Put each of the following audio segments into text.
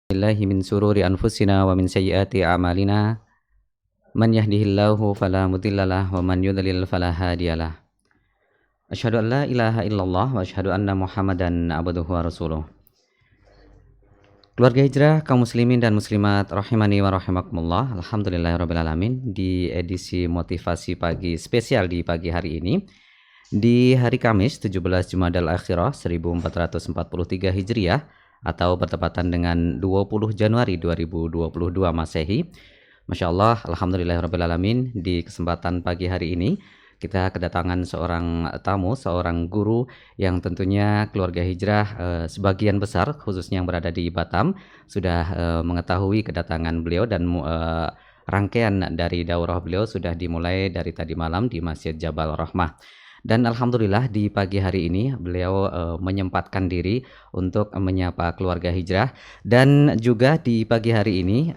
Billahi min sururi anfusina wa min sayyiati a'malina. Man yahdihillahu fala mudhillalah wa man yudlil fala hadiyalah. Asyhadu an la ilaha illallah wa asyhadu anna Muhammadan abduhu wa rasuluh. Keluarga hijrah kaum muslimin dan muslimat rahimani wa rahimakumullah. Alhamdulillahirabbil alamin. Di edisi motivasi pagi spesial di pagi hari ini, di hari Kamis 17 Jumadal Akhirah 1443 Hijriah atau bertepatan dengan 20 Januari 2022 Masehi. Masya Allah, alhamdulillahirrabbilalamin, di kesempatan pagi hari ini kita kedatangan seorang tamu, seorang guru yang tentunya keluarga hijrah sebagian besar khususnya yang berada di Batam sudah mengetahui kedatangan beliau dan rangkaian dari daurah beliau sudah dimulai dari tadi malam di Masjid Jabal Rahmah. Dan alhamdulillah di pagi hari ini beliau menyempatkan diri untuk menyapa keluarga hijrah. Dan juga di pagi hari ini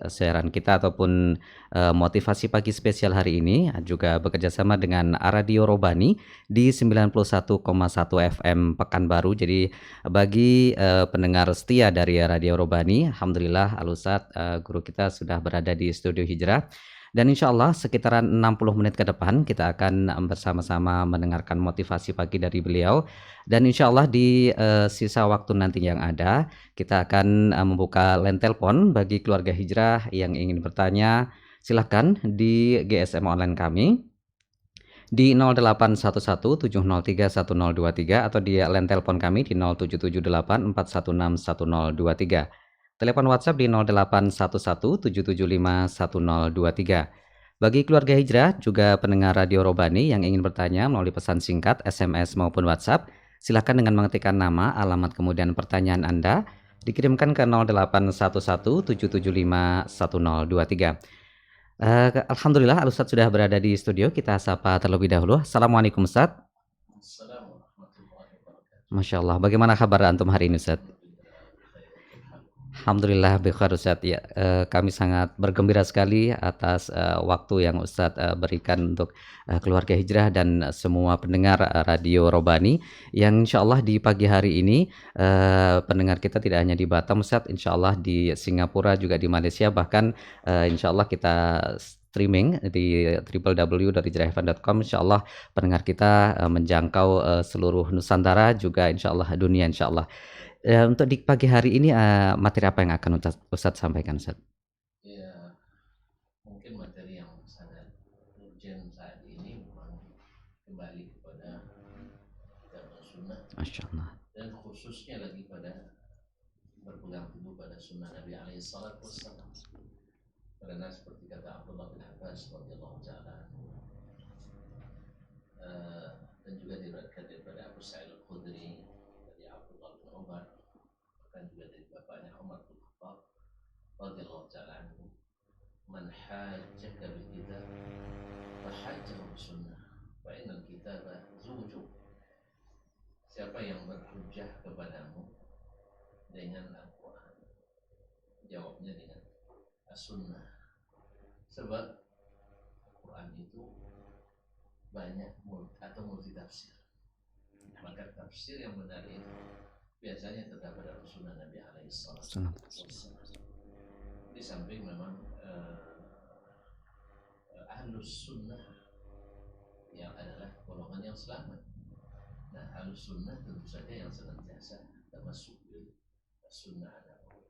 siaran kita ataupun motivasi pagi spesial hari ini juga bekerjasama dengan Radio Robani di 91,1 FM Pekanbaru. Jadi bagi pendengar setia dari Radio Robani, alhamdulillah Al-Ustadz guru kita sudah berada di studio hijrah. Dan insya Allah sekitaran 60 menit ke depan kita akan bersama-sama mendengarkan motivasi pagi dari beliau. Dan insya Allah di sisa waktu nanti yang ada, kita akan membuka line telepon bagi keluarga hijrah yang ingin bertanya. Silahkan di GSM online kami di 0811703123 atau di line telepon kami di 077841611023. Telepon WhatsApp di 081177511023. Bagi keluarga hijrah juga pendengar Radio Robani yang ingin bertanya melalui pesan singkat, SMS maupun WhatsApp, silakan dengan mengetikkan nama, alamat kemudian pertanyaan Anda dikirimkan ke 081177511023. Alhamdulillah Al-Ustadz sudah berada di studio. Kita sapa terlebih dahulu. Assalamualaikum Ustadz. Masya Allah. Bagaimana kabar antum hari ini Ustadz? Alhamdulillah bikhair Ustadz ya, kami sangat bergembira sekali atas waktu yang Ustadz berikan untuk keluarga hijrah dan semua pendengar Radio Robani yang insya Allah di pagi hari ini pendengar kita tidak hanya di Batam Ustadz, insya Allah di Singapura juga di Malaysia, bahkan insya Allah kita streaming di www.hijrahfan.com. Insya Allah pendengar kita menjangkau seluruh Nusantara juga insya Allah dunia insya Allah. Untuk di pagi hari ini materi apa yang akan Ustadz sampaikan Ustadz? Ya, mungkin materi yang sangat urgent saat ini memang kembali kepada sunnah. Masya Allah. Dan khususnya lagi pada berpegang teguh pada sunnah Nabi alaihissalatu wassalam. Karena seperti kata Abdullah bin Abbas radhiyallahu ta'ala dan juga diriwayatkan daripada Abu Sa'id Al-Khudri, dari Abdullah bin Umar, dan juga dari bapaknya Umar bin Khattab radhiyallahu ta'ala anhu, man hajjaka bil kitab fahajjahu bis sunnah fa innal kitaba zawju. Siapa yang berhujjah kepadamu dengan Al-Quran, jawabnya dengan as-sunnah. Sebab Al-Quran itu banyak atau multi tafsir. Maka tafsir yang benar itu biasanya terdapat dalam sunnah Nabi alaihissalam. Di samping memang ahlus sunnah yang adalah golongan yang selamat. Nah, ahlus sunnah tentu saja yang senantiasa termasuk di sunnah Nabi.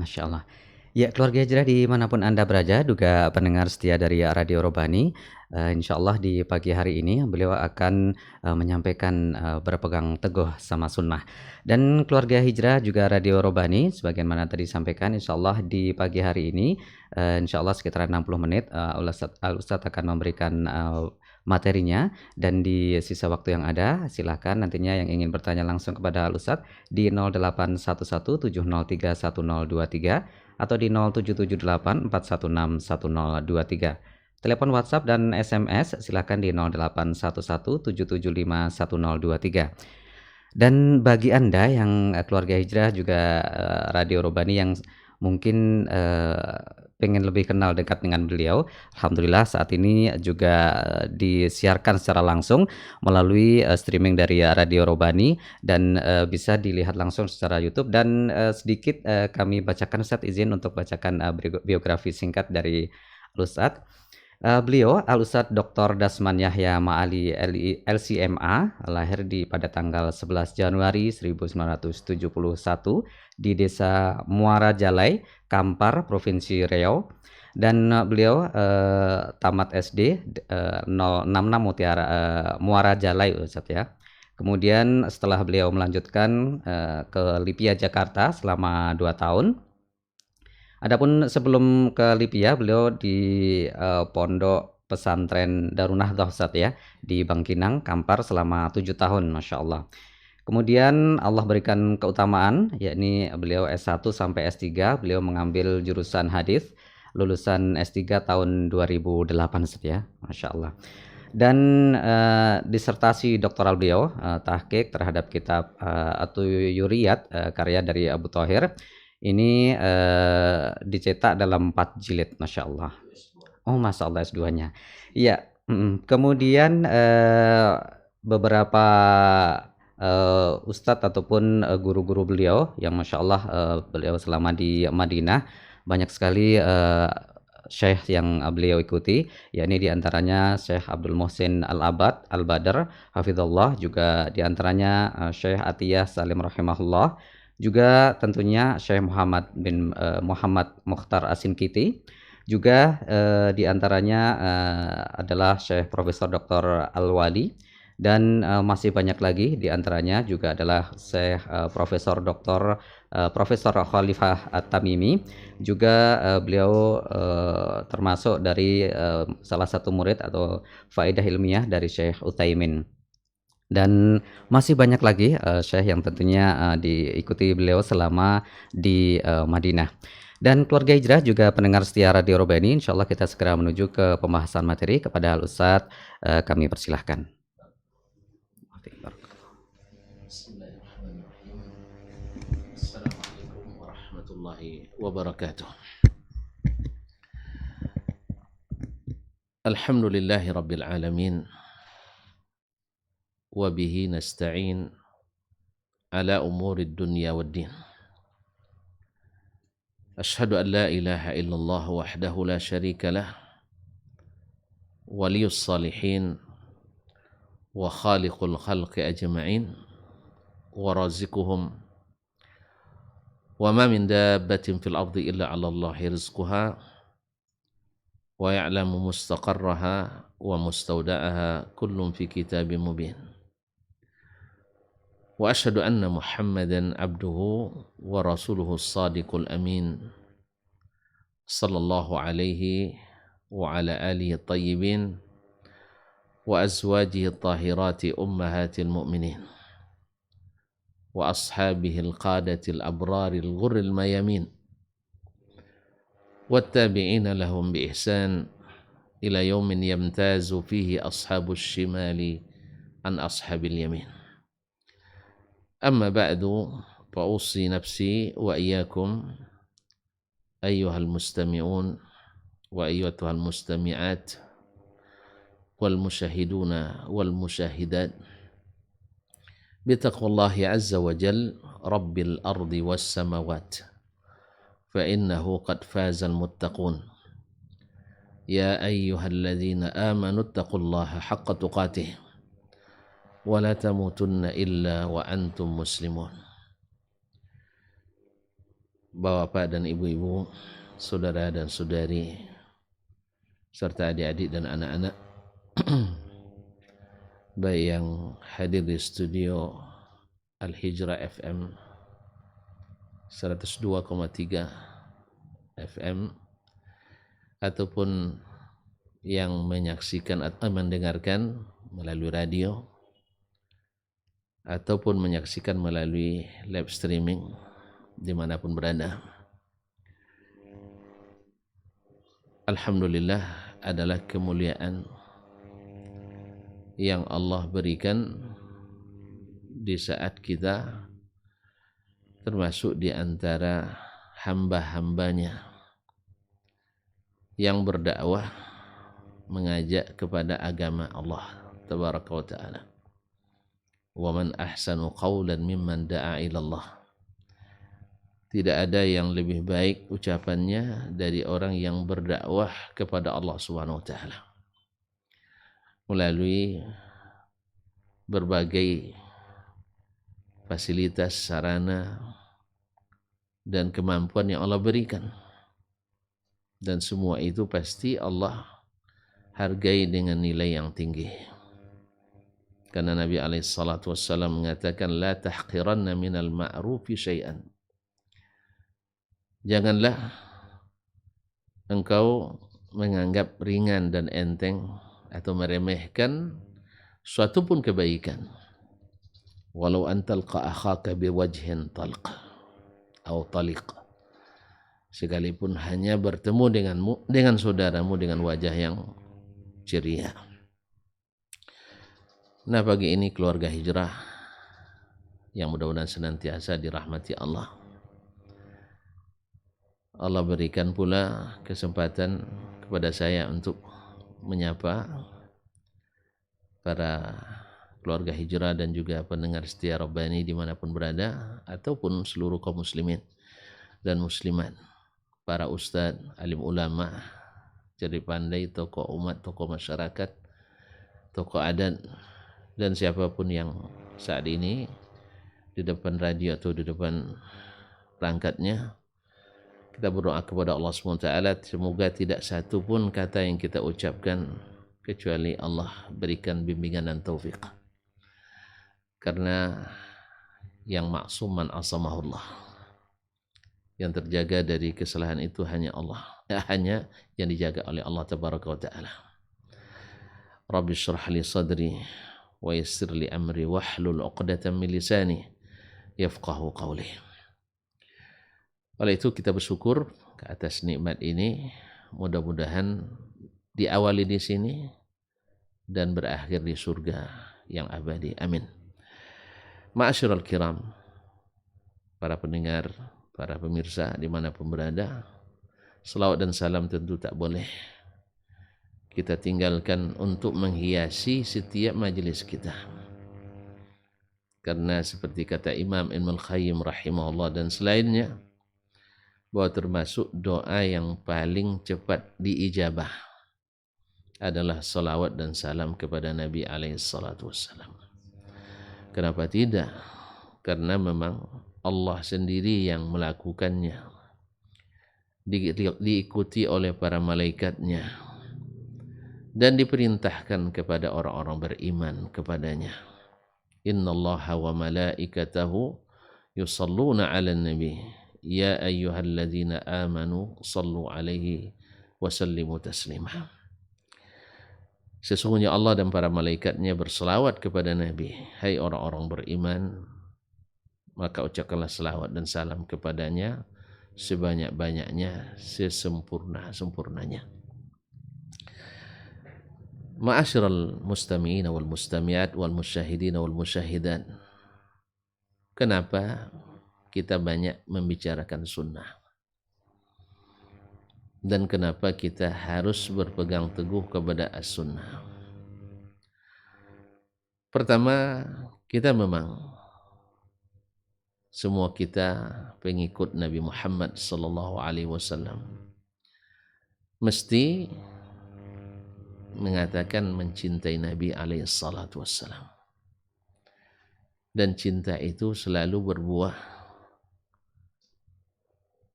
Masya Allah. Ya, keluarga hijrah dimanapun Anda berada, juga pendengar setia dari Radio Robani, insya Allah di pagi hari ini beliau akan menyampaikan berpegang teguh sama sunnah. Dan keluarga hijrah juga Radio Robani, sebagaimana tadi disampaikan, insya Allah di pagi hari ini, insya Allah sekitar 60 menit, Al-Ustadz akan memberikan materinya. Dan di sisa waktu yang ada, silakan nantinya yang ingin bertanya langsung kepada Al-Ustadz di 081170311023 atau di 077841611023. Telepon WhatsApp dan SMS silakan di 081177511023. Dan bagi Anda yang keluarga hijrah juga Radio Robani yang mungkin pengen lebih kenal dekat dengan beliau, alhamdulillah saat ini juga disiarkan secara langsung melalui streaming dari Radio Robani dan bisa dilihat langsung secara YouTube dan sedikit kami bacakan, Ustadz izin untuk bacakan biografi singkat dari Ustadz. Beliau Al-Ustadz Dr. Dasman Yahya Ma'ali LCMA lahir pada tanggal 11 Januari 1971 di Desa Muara Jalai, Kampar, Provinsi Riau. Dan beliau tamat SD 066 Muara Jalai, Ustadz ya. Kemudian setelah beliau melanjutkan ke Lipia Jakarta selama 2 tahun. Adapun sebelum ke Lipia, beliau di Pondok Pesantren Darun Nahdhah, Ustadz ya, di Bangkinang, Kampar selama 7 tahun, Masya Allah. Kemudian Allah berikan keutamaan, yakni beliau S1 sampai S3, beliau mengambil jurusan hadis, lulusan S3 tahun 2008, Ustadz ya, Masya Allah. Dan disertasi doktoral beliau, tahqiq terhadap kitab At-Tuyuriyat, karya dari Abu Thohir. Ini dicetak dalam 4 jilid, Masya Allah. Oh, Masya Allah S2-nya. Iya, kemudian beberapa ustadz ataupun guru-guru beliau yang Masya Allah beliau selama di Madinah banyak sekali syekh yang beliau ikuti, yakni diantaranya Syekh Abdul Muhsin Al-Abad Al-Badr Hafizullah, juga diantaranya Syekh Atiyah Salim Rahimahullah, juga tentunya Syekh Muhammad bin Muhammad Mukhtar Asinkiti, juga diantaranya adalah Syekh Profesor Dr. Al-Wali, dan masih banyak lagi diantaranya juga adalah Syekh Profesor Dr. Profesor Khalifah At-Tamimi, juga beliau termasuk dari salah satu murid atau faedah ilmiah dari Syekh Utsaimin. Dan masih banyak lagi syekh yang tentunya diikuti beliau selama di Madinah. Dan keluarga hijrah juga pendengar setia Radio Robani, insyaallah kita segera menuju ke pembahasan materi. Kepada Al-Ustadz kami persilahkan. Bismillahirrahmanirrahim. Assalamualaikum warahmatullahi wabarakatuh. Alhamdulillahi rabbil alamin. وبه نستعين على أمور الدنيا والدين. أشهد أن لا إله إلا الله وحده لا شريك له ولي الصالحين وخالق الخلق أجمعين ورازقهم وما من دابة في الأرض إلا على الله رزقها ويعلم مستقرها ومستودعها كل في كتاب مبين. وأشهد أن محمدًا عبده ورسوله الصادق الأمين صلى الله عليه وعلى آله الطيبين وأزواجه الطاهرات أمهات المؤمنين وأصحابه القادة الأبرار الغر الميامين والتابعين لهم بإحسان إلى يوم يمتاز فيه أصحاب الشمال عن أصحاب اليمين. أما بعد فأوصي نفسي وإياكم أيها المستمعون وأيتها المستمعات والمشاهدون والمشاهدات بتقوى الله عز وجل رب الأرض والسماوات فإنه قد فاز المتقون. يا أيها الذين آمنوا اتقوا الله حق تقاته ولا تموتن إلا وأنتم مسلمون. Bapak dan ibu-ibu, saudara dan saudari, serta adik-adik dan anak-anak, baik yang hadir di studio Al-Hijrah FM 102,3 FM ataupun yang menyaksikan atau mendengarkan melalui radio ataupun menyaksikan melalui live streaming dimanapun berada. Alhamdulillah adalah kemuliaan yang Allah berikan di saat kita termasuk di antara hamba-hambanya yang berdakwah mengajak kepada agama Allah tabaraka wa ta'ala. Wa man ahsanu qawlan mimman da'a ila Allah. Tidak ada yang lebih baik ucapannya dari orang yang berdakwah kepada Allah Subhanahu wa taala melalui berbagai fasilitas, sarana dan kemampuan yang Allah berikan. Dan semua itu pasti Allah hargai dengan nilai yang tinggi. Karena Nabi alaihissalatu wassalam mengatakan, la tahqiranna minal ma'rufi syai'an. Janganlah engkau menganggap ringan dan enteng atau meremehkan suatu pun kebaikan. Walau antalqa akhaka biwajhin talq atau taliq. Sekalipun hanya bertemu dengan saudaramu dengan wajah yang ceria. Nah, pagi ini keluarga hijrah yang mudah-mudahan senantiasa dirahmati Allah. Allah berikan pula kesempatan kepada saya untuk menyapa para keluarga hijrah dan juga pendengar setia Rabbani dimanapun berada, ataupun seluruh kaum muslimin dan muslimat, para ustadz, alim ulama, cerdik pandai, tokoh umat, tokoh masyarakat, tokoh adat, dan siapapun yang saat ini di depan radio atau di depan perangkatnya. Kita berdoa kepada Allah SWT, semoga tidak satu pun kata yang kita ucapkan kecuali Allah berikan bimbingan dan taufik. Karena yang maksum man asamahullah. Yang terjaga dari kesalahan itu hanya Allah. Hanya yang dijaga oleh Allah tabaraka wa ta'ala. Rabbi syrah li sadri wa yassir li amri wahlul 'uqdatam min lisani yafqahu qawli. Oleh itu kita bersyukur ke atas nikmat ini, mudah-mudahan diawali di sini dan berakhir di surga yang abadi. Amin. Ma'asyiral kiram, para pendengar, para pemirsa dimanapun berada, selawat dan salam tentu tak boleh kita tinggalkan untuk menghiasi setiap majelis kita. Karena seperti kata Imam Ibnul Qayyim rahimahullah dan selainnya, bahwa termasuk doa yang paling cepat diijabah adalah salawat dan salam kepada Nabi alaihissalatu wassalam. Kenapa tidak? Karena memang Allah sendiri yang melakukannya, diikuti oleh para malaikatnya, dan diperintahkan kepada orang-orang beriman kepadanya. Innallaha wa malaikatahu yusalluna 'alan nabi ya ayyuhalladzina amanu sallu 'alaihi wa sallimu taslima. Sesungguhnya Allah dan para malaikatnya berselawat kepada Nabi. Hai orang-orang beriman, maka ucapkanlah selawat dan salam kepadanya sebanyak-banyaknya, sesempurna-sempurnanya. Ma'asyiral mustami'in wal mustami'at wal musyahidin wal musyahidat. Kenapa kita banyak membicarakan sunnah? Dan kenapa kita harus berpegang teguh kepada as-sunnah? Pertama, kita memang semua kita pengikut Nabi Muhammad sallallahu alaihi wasallam mesti mengatakan mencintai Nabi alaihi salatu wassalam. Dan cinta itu selalu berbuah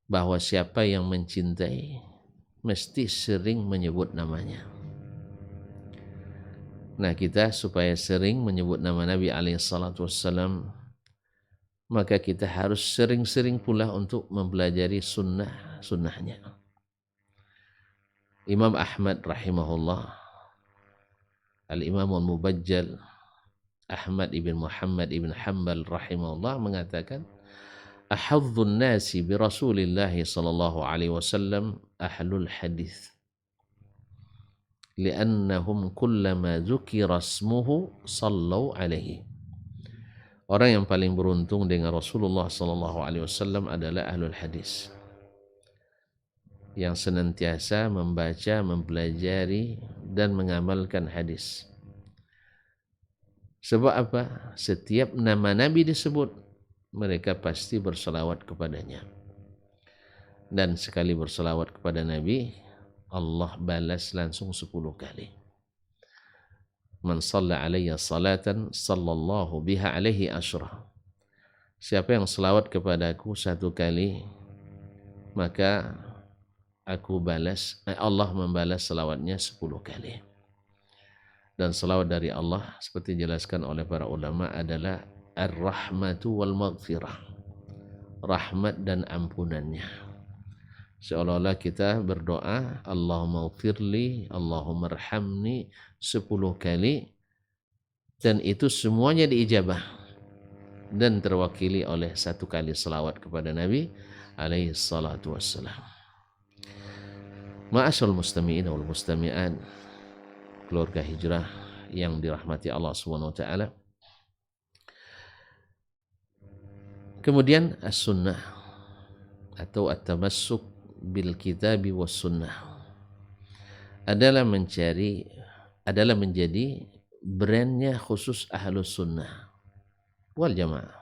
bahwa siapa yang mencintai mesti sering menyebut namanya. Nah, kita supaya sering menyebut nama Nabi alaihi salatu wassalam, maka kita harus sering-sering pula untuk mempelajari sunnahnya. Imam Ahmad rahimahullah, Al-Imam Al-Mubajjal Ahmad ibn Muhammad ibn Hanbal rahimahullah mengatakan, ahadzun nasi bi Rasulillah sallallahu alaihi wasallam ahlul hadis li'annahum kullama dzukira ismuhu sallu alaihi. Orang yang paling beruntung dengan Rasulullah sallallahu alaihi wasallam adalah ahlul hadis. yang senantiasa membaca, mempelajari dan mengamalkan hadis. Sebab apa? Setiap nama Nabi disebut, mereka pasti berselawat kepadanya. Dan sekali berselawat kepada Nabi, Allah balas langsung 10 kali. Man shalla alayya salatan sallallahu biha alaihi asyra. Siapa yang selawat kepadaku 1 kali, maka Allah membalas selawatnya 10 kali. Dan selawat dari Allah seperti dijelaskan oleh para ulama adalah ar-rahmatu wal maghfirah, rahmat dan ampunannya. Seolah-olah kita berdoa Allahumma ghfirli, Allahumma arhamni 10 kali, dan itu semuanya diijabah dan terwakili oleh 1 kali selawat kepada Nabi alaihi salatu wassalam. Ma'asyarul mustami'in wal mustami'at, keluarga hijrah yang dirahmati Allah Subhanahu wa taala. Kemudian as-sunnah atau at-tamassuk bil kitabi was sunnah adalah menjadi brandnya khusus ahlus sunnah wal jamaah,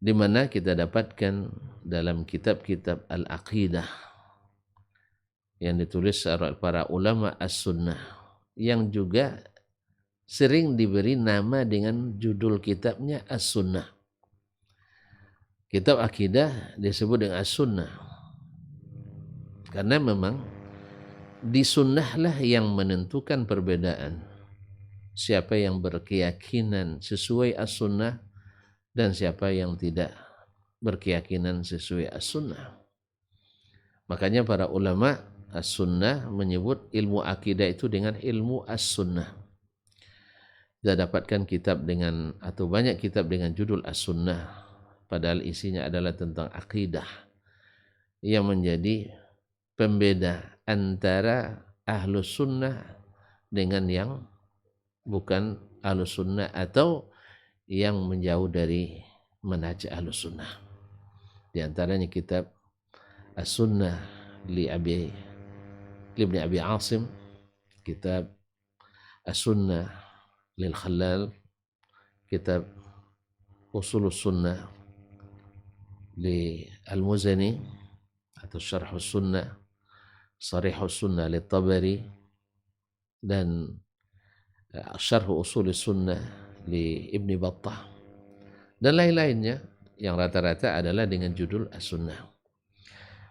di mana kita dapatkan dalam kitab-kitab al-aqidah yang ditulis oleh para ulama as-sunnah, yang juga sering diberi nama dengan judul kitabnya as-sunnah. Kitab akidah disebut dengan as-sunnah karena memang di sunnahlah yang menentukan perbedaan siapa yang berkeyakinan sesuai as-sunnah dan siapa yang tidak berkeyakinan sesuai as-sunnah. Makanya para ulama as-sunnah menyebut ilmu akidah itu dengan ilmu as-sunnah. Kita dapatkan kitab dengan atau banyak kitab dengan judul as-sunnah, padahal isinya adalah tentang akidah yang menjadi pembeda antara ahlus sunnah dengan yang bukan ahlus sunnah atau yang menjauh dari manhaj ahlus sunnah. Di antaranya kitab as-sunnah li Ibn Abi Asim, kitab as-sunnah lil Khalal, kitab usulus sunnah li Al-Muzani atau Syarh Sunnah, Sharih Sunnah li Tabari, dan Syarh Usul Sunnah li Ibni Battah, dan lain-lainnya yang rata-rata adalah dengan judul As-Sunnah.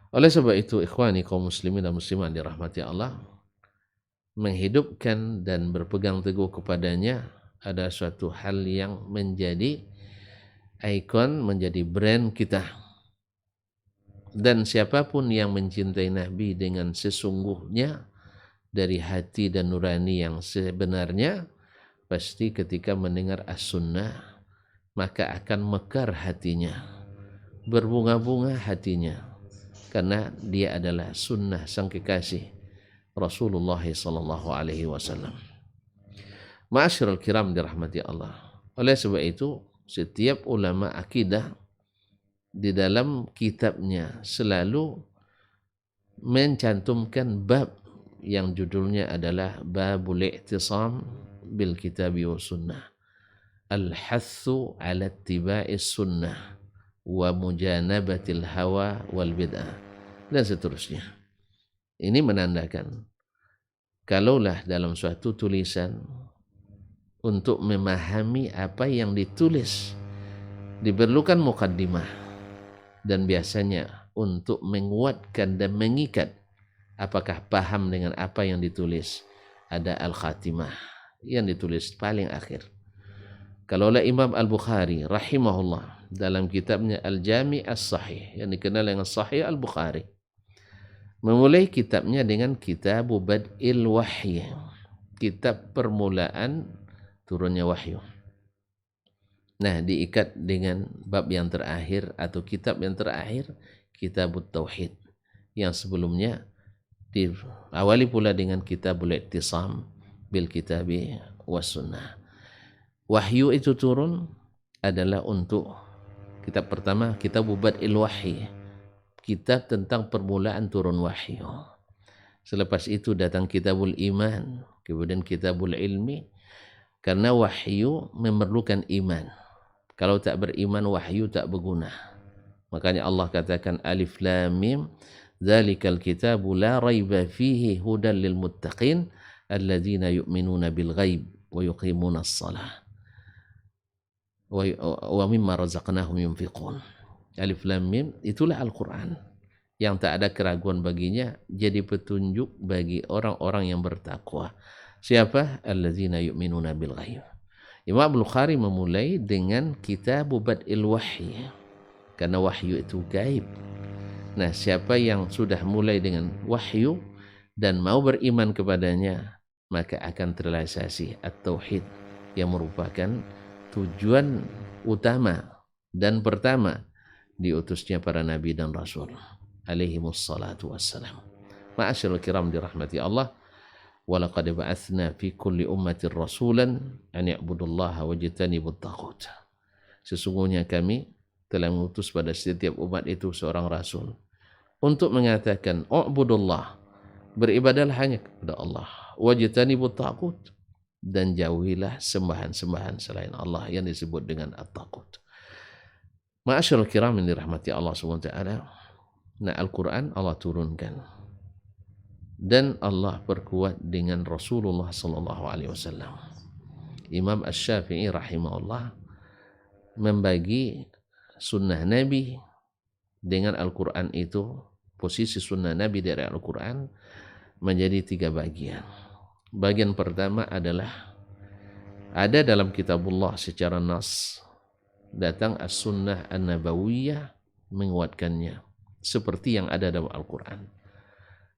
Oleh sebab itu, ikhwani kaum muslimin dan muslimat dirahmati Allah, menghidupkan dan berpegang teguh kepadanya ada suatu hal yang menjadi ikon, menjadi brand kita. Dan siapapun yang mencintai Nabi dengan sesungguhnya dari hati dan nurani yang sebenarnya, pasti ketika mendengar as-sunnah maka akan mekar hatinya, berbunga-bunga hatinya, karena dia adalah sunnah sang kekasih Rasulullah sallallahu alaihi wasallam. Ma'asyiral kiram dirahmati Allah. Oleh sebab itu, setiap ulama akidah di dalam kitabnya selalu mencantumkan bab yang judulnya adalah babul i'tisam bil kitabi wa sunnah, al-hathu ala ittiba'is sunnah wa mujanabatil hawa wal bid'ah, dan seterusnya. Ini menandakan kalaulah dalam suatu tulisan untuk memahami apa yang ditulis diperlukan mukaddimah, dan biasanya untuk menguatkan dan mengikat apakah paham dengan apa yang ditulis ada al-khatimah yang ditulis paling akhir. Kalaulah Imam Al-Bukhari rahimahullah dalam kitabnya Al-Jami' As-Sahih yang dikenal dengan Sahih Al-Bukhari, memulai kitabnya dengan Kitabu Bad'il Wahyi, kitab permulaan turunnya wahyu. Nah, diikat dengan bab yang terakhir atau kitab yang terakhir, Kitabut Tauhid, yang sebelumnya diawali pula dengan Kitabul I'tisam bil Kitabi was Sunnah. Wahyu itu turun adalah untuk kitab pertama, Kitabu Bad'il Wahyi, kitab tentang permulaan turun wahyu. Selepas itu datang kitabul iman, kemudian kitabul ilmi, karena wahyu memerlukan iman. Kalau tak beriman, wahyu tak berguna. Makanya Allah katakan alif lam mim, dzalikal kitabu la raiba fihi hudan lil muttaqin alladzina yu'minuna bil ghaib wa yuqimuna as-salah wa mimma razaqnahum yunfiqun. Alif lam mim itulah Al-Qur'an yang tak ada keraguan baginya, jadi petunjuk bagi orang-orang yang bertakwa. Siapa? Alladzina yu'minuna bil ghaib. Imam Bukhari memulai dengan kitab Bad'il Wahyi, karena wahyu itu gaib. Nah, siapa yang sudah mulai dengan wahyu dan mau beriman kepadanya, maka akan terrealisasi at-tauhid yang merupakan tujuan utama dan pertama diutusnya para nabi dan rasul alaihimus salatu wassalam. Ma'asyiral kiram dirahmati Allah, walaqad ba'atsna fi kulli ummatin rasulan an ya'budullaha wajtanibut taghut. Sesungguhnya kami telah mengutus pada setiap umat itu seorang rasul untuk mengatakan u'budullah, beribadahlah hanya kepada Allah, wajtanibut taghut, dan jauhilah sembahan-sembahan selain Allah yang disebut dengan at-taghut. Ma'asyiral kiram yang dirahmati Allah Subhanahu wa taala. Nah, Al-Qur'an Allah turunkan dan Allah perkuat dengan Rasulullah sallallahu alaihi wasallam. Imam Asy-Syafi'i rahimahullah membagi sunnah Nabi dengan Al-Qur'an itu, posisi sunnah Nabi dari Al-Qur'an menjadi 3 bagian. Bagian pertama adalah ada dalam kitabullah secara nas, datang as-sunnah an-nabawiyah menguatkannya seperti yang ada dalam Al-Qur'an.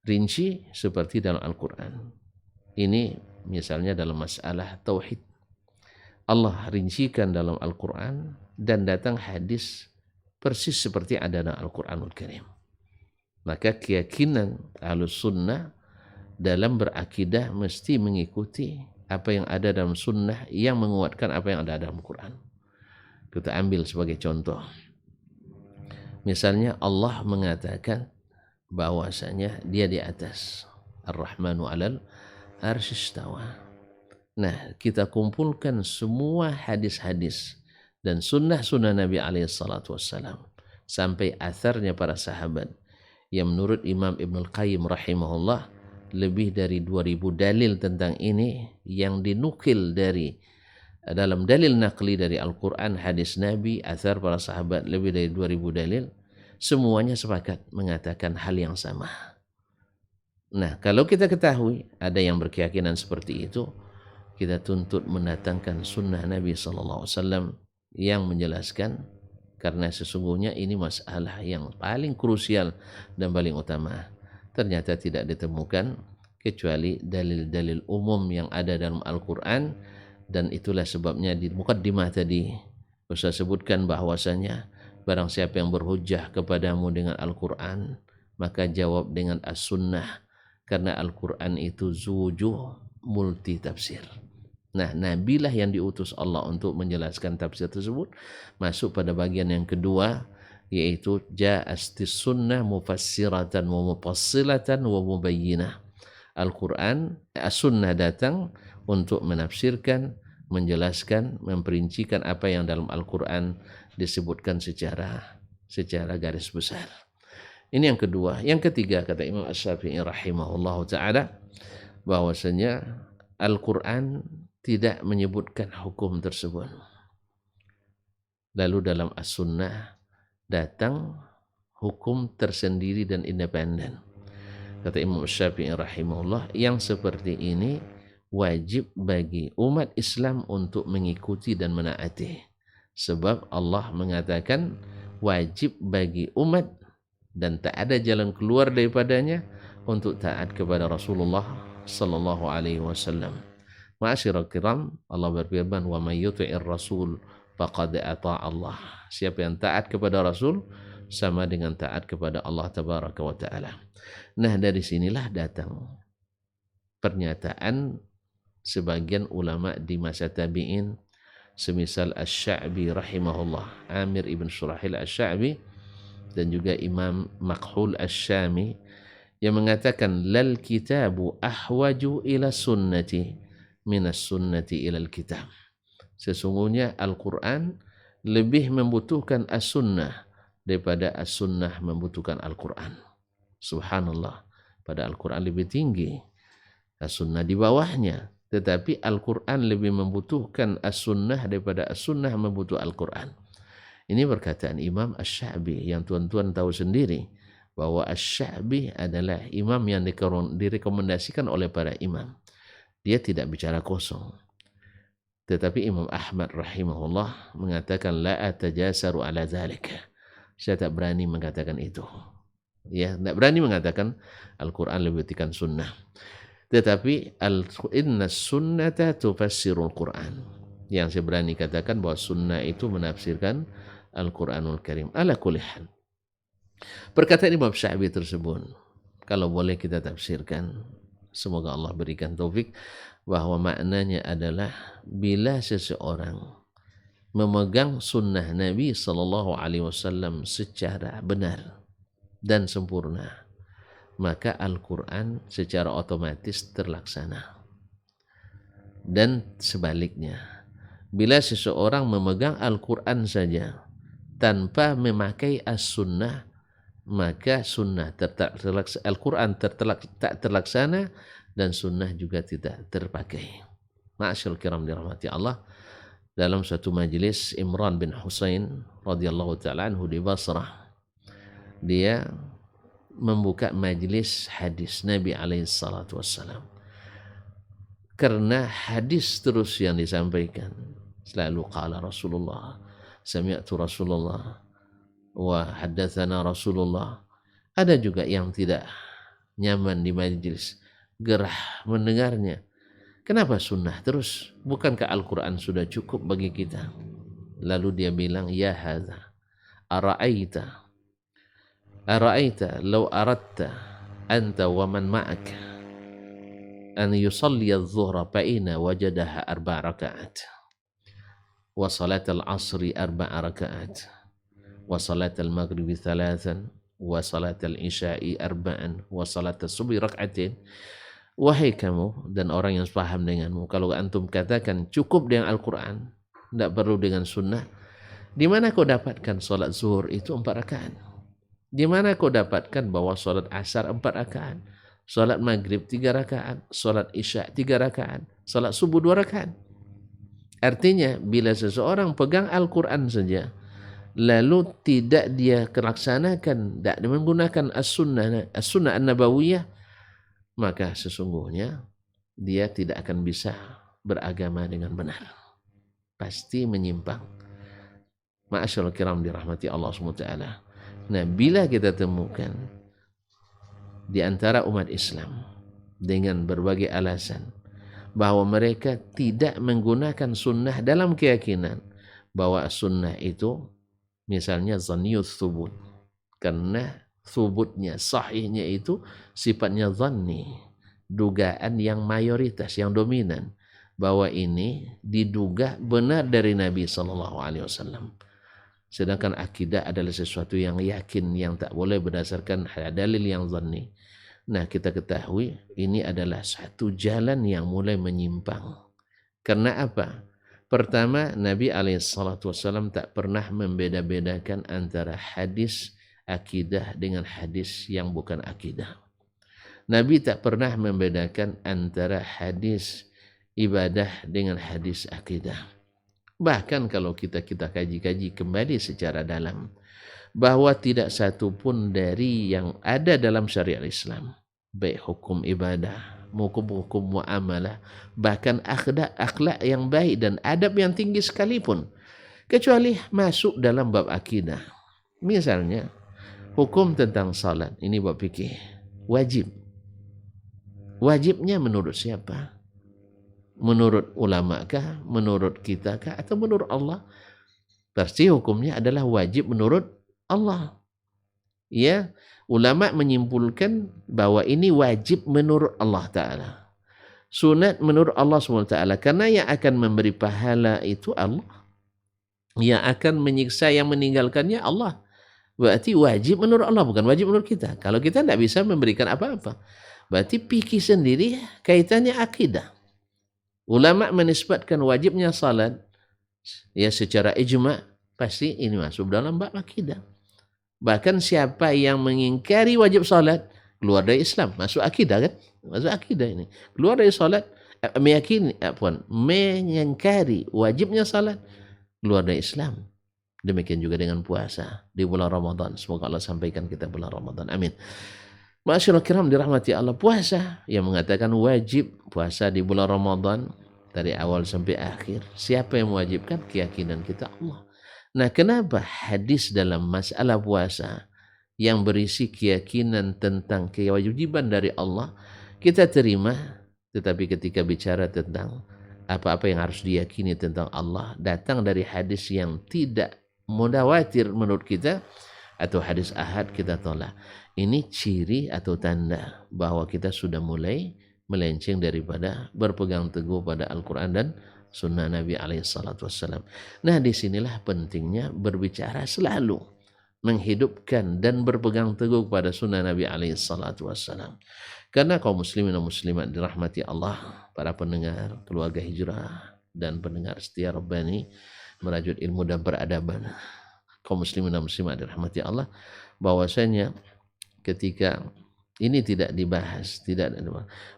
Rinci seperti dalam Al-Quran. Ini misalnya dalam masalah tauhid, Allah rincikan dalam Al-Quran dan datang hadis persis seperti ada dalam Al-Quranul Karim. Maka keyakinan Ahlus Sunnah dalam berakidah mesti mengikuti apa yang ada dalam sunnah yang menguatkan apa yang ada dalam Quran. Kita ambil sebagai contoh. Misalnya Allah mengatakan bahwasanya dia di atas, Ar-Rahmanu 'alal arsy istawa. Nah, kita kumpulkan semua hadis-hadis dan sunnah-sunnah Nabi alaihi salatu wassalam sampai atharnya para sahabat yang menurut Imam Ibnul Qayyim rahimahullah lebih dari 2000 dalil tentang ini yang dinukil dari dalam dalil naqli dari Al-Quran, hadis Nabi, athar para sahabat, lebih dari 2000 dalil. Semuanya sepakat mengatakan hal yang sama. Nah, kalau kita ketahui ada yang berkeyakinan seperti itu, kita tuntut mendatangkan sunnah Nabi SAW yang menjelaskan, karena sesungguhnya ini masalah yang paling krusial dan paling utama. Ternyata tidak ditemukan kecuali dalil-dalil umum yang ada dalam Al-Quran, dan itulah sebabnya di muqaddimah tadi saya sebutkan bahwasanya barang siapa yang berhujjah kepadamu dengan Al-Quran, maka jawab dengan As-Sunnah, karena Al-Quran itu zujuh multi tafsir. Nah, Nabilah yang diutus Allah untuk menjelaskan tafsir tersebut. Masuk pada bagian yang kedua, yaitu ja'astis sunnah mufassiratan wa mufassilatan wa mubayyinah. Al-Quran, As-Sunnah datang untuk menafsirkan, menjelaskan, memperincikan apa yang dalam Al-Quran disebutkan secara garis besar. Ini yang kedua. Yang ketiga, kata Imam Asy-Syafi'i rahimahullah ta'ala, bahwasanya Al-Quran tidak menyebutkan hukum tersebut. Lalu dalam As-Sunnah datang hukum tersendiri dan independen. Kata Imam Asy-Syafi'i rahimahullah, yang seperti ini wajib bagi umat Islam untuk mengikuti dan menaati. Sebab Allah mengatakan wajib bagi umat dan tak ada jalan keluar daripadanya untuk taat kepada Rasulullah sallallahu alaihi wasallam. Ma'asyiral kiram, Allah berfirman, "Wa may yuti'ir rasul faqad ata'a Allah." Siapa yang taat kepada Rasul sama dengan taat kepada Allah tabaraka wa taala. Nah, dari sinilah datang pernyataan sebagian ulama di masa tabi'in, semisal Asy-Sya'bi rahimahullah, Amir ibn Surahil Asy-Sya'bi, dan juga Imam Makhul Asy-Syami yang mengatakan lal kitabu ahwaju ila sunnati minas sunnati ilal kitab. Sesungguhnya Al-Quran lebih membutuhkan as-sunnah daripada as-sunnah membutuhkan Al-Quran. Subhanallah, pada Al-Quran lebih tinggi, as-sunnah di bawahnya, tetapi Al-Quran lebih membutuhkan as-sunnah daripada as-sunnah membutuhkan Al-Quran. Ini perkataan Imam Asy-Sya'bi yang tuan-tuan tahu sendiri bahwa Asy-Sya'bi adalah imam yang direkomendasikan oleh para imam. Dia tidak bicara kosong. Tetapi Imam Ahmad rahimahullah mengatakan la atajasaru ala zalika. Saya tak berani mengatakan itu. Ya, tak berani mengatakan Al-Quran lebih butuhkan sunnah. Tetapi inna sunnata tufassirul Quran. Yang saya berani katakan bahwa sunnah itu menafsirkan Al-Quranul Karim. Ala kulli hal. Perkataan Imam Sya'bi tersebut, kalau boleh kita tafsirkan, semoga Allah berikan taufik, bahwa maknanya adalah bila seseorang memegang sunnah Nabi SAW secara benar dan sempurna, maka Al-Quran secara otomatis terlaksana. Dan sebaliknya, bila seseorang memegang Al-Quran saja tanpa memakai as-sunnah, maka sunnah Al-Quran tak terlaksana dan sunnah juga tidak terpakai. Ma'asyarul kiram dirahmati Allah, dalam suatu majlis Imran bin Husain radhiyallahu ta'ala anhu di Basrah, dia membuka majlis hadis Nabi alaihi salatu wassalam. Karena hadis terus yang disampaikan selalu qala Rasulullah, sami'tu Rasulullah, wa haddatsana Rasulullah. Ada juga yang tidak nyaman di majlis, gerah mendengarnya. Kenapa sunnah terus? Bukankah Al-Quran sudah cukup bagi kita? Lalu dia bilang, ya hadza, ara'aita law aradta anta wa man ma'aka an yusalli adh-dhuhra fa'ina wajadaha 4 rakaat wa salat al-'asri 4 rakaat wa salat al-maghribi 3 wa salat al-isya'i 4 wa salat as-subhi rak'atain. Wahai kamu dan orang yang paham denganmu, kalau antum katakan cukup dengan Al-Quran, tidak perlu dengan sunnah, di mana kau dapatkan solat zuhur itu 4 rakaat? Di mana kau dapatkan bahwa solat asar 4 rakaat, solat maghrib 3 rakaat, solat isya 3 rakaat, solat subuh 2 rakaat? Artinya bila seseorang pegang Al-Quran saja, lalu tidak dia laksanakan, tidak menggunakan as-sunnah an-nabawiyah, maka sesungguhnya dia tidak akan bisa beragama dengan benar. Pasti menyimpang. Ma'asyarul kiram dirahmati Allah SWT. Nah, bila kita temukan di antara umat Islam dengan berbagai alasan bahwa mereka tidak menggunakan sunnah dalam keyakinan bahwa sunnah itu misalnya zanniyus thubut, karena thubutnya, sahihnya itu sifatnya zanni, dugaan yang mayoritas, yang dominan, bahwa ini diduga benar dari Nabi SAW. Sedangkan akidah adalah sesuatu yang yakin, yang tak boleh berdasarkan dalil yang zanni. Nah, kita ketahui ini adalah satu jalan yang mulai menyimpang. Karena apa? Pertama, Nabi SAW tak pernah membeda-bedakan antara hadis akidah dengan hadis yang bukan akidah. Nabi tak pernah membedakan antara hadis ibadah dengan hadis akidah. Bahkan kalau kita kaji-kaji kembali secara dalam, bahwa tidak satu pun dari yang ada dalam syariat Islam, baik hukum ibadah, hukum muamalah, bahkan akhlak yang baik dan adab yang tinggi sekalipun, kecuali masuk dalam bab akidah. Misalnya hukum tentang salat, ini bab fikih, wajib. Wajibnya menurut siapa? Menurut ulama kah? Menurut kita kah? Atau menurut Allah? Pasti hukumnya adalah wajib menurut Allah. Ya, ulama menyimpulkan bahwa ini wajib menurut Allah Ta'ala. Sunat menurut Allah SWT. Karena yang akan memberi pahala itu Allah. Yang akan menyiksa yang meninggalkannya Allah. Berarti wajib menurut Allah, bukan wajib menurut kita. Kalau kita tidak bisa memberikan apa-apa. Berarti fikih sendiri kaitannya akidah. Ulama menisbatkan wajibnya salat ya secara ijma, pasti ini masuk dalam bab akidah. Bahkan siapa yang mengingkari wajib salat keluar dari Islam, masuk akidah kan? Masuk akidah ini. Keluar dari salat, mengingkari wajibnya salat, keluar dari Islam. Demikian juga dengan puasa di bulan Ramadan. Semoga Allah sampaikan kita bulan Ramadan. Amin. Ma'asyiral kiram dirahmati Allah, puasa yang mengatakan wajib puasa di bulan Ramadan dari awal sampai akhir. Siapa yang mewajibkan? Keyakinan kita Allah. Nah, kenapa hadis dalam masalah puasa yang berisi keyakinan tentang kewajiban dari Allah kita terima, tetapi ketika bicara tentang apa-apa yang harus diyakini tentang Allah datang dari hadis yang tidak mutawatir menurut kita atau hadis ahad, kita tolak. Ini ciri atau tanda bahwa kita sudah mulai melenceng daripada berpegang teguh pada Al-Quran dan sunnah Nabi SAW. Nah, disinilah pentingnya berbicara selalu menghidupkan dan berpegang teguh pada sunnah Nabi SAW. Karena kaum muslimin dan muslimat dirahmati Allah, para pendengar keluarga hijrah dan pendengar setia Rabbani merajut ilmu dan peradaban, kaum muslimin dan muslimat dirahmati Allah, bahwasanya ketika ini tidak dibahas,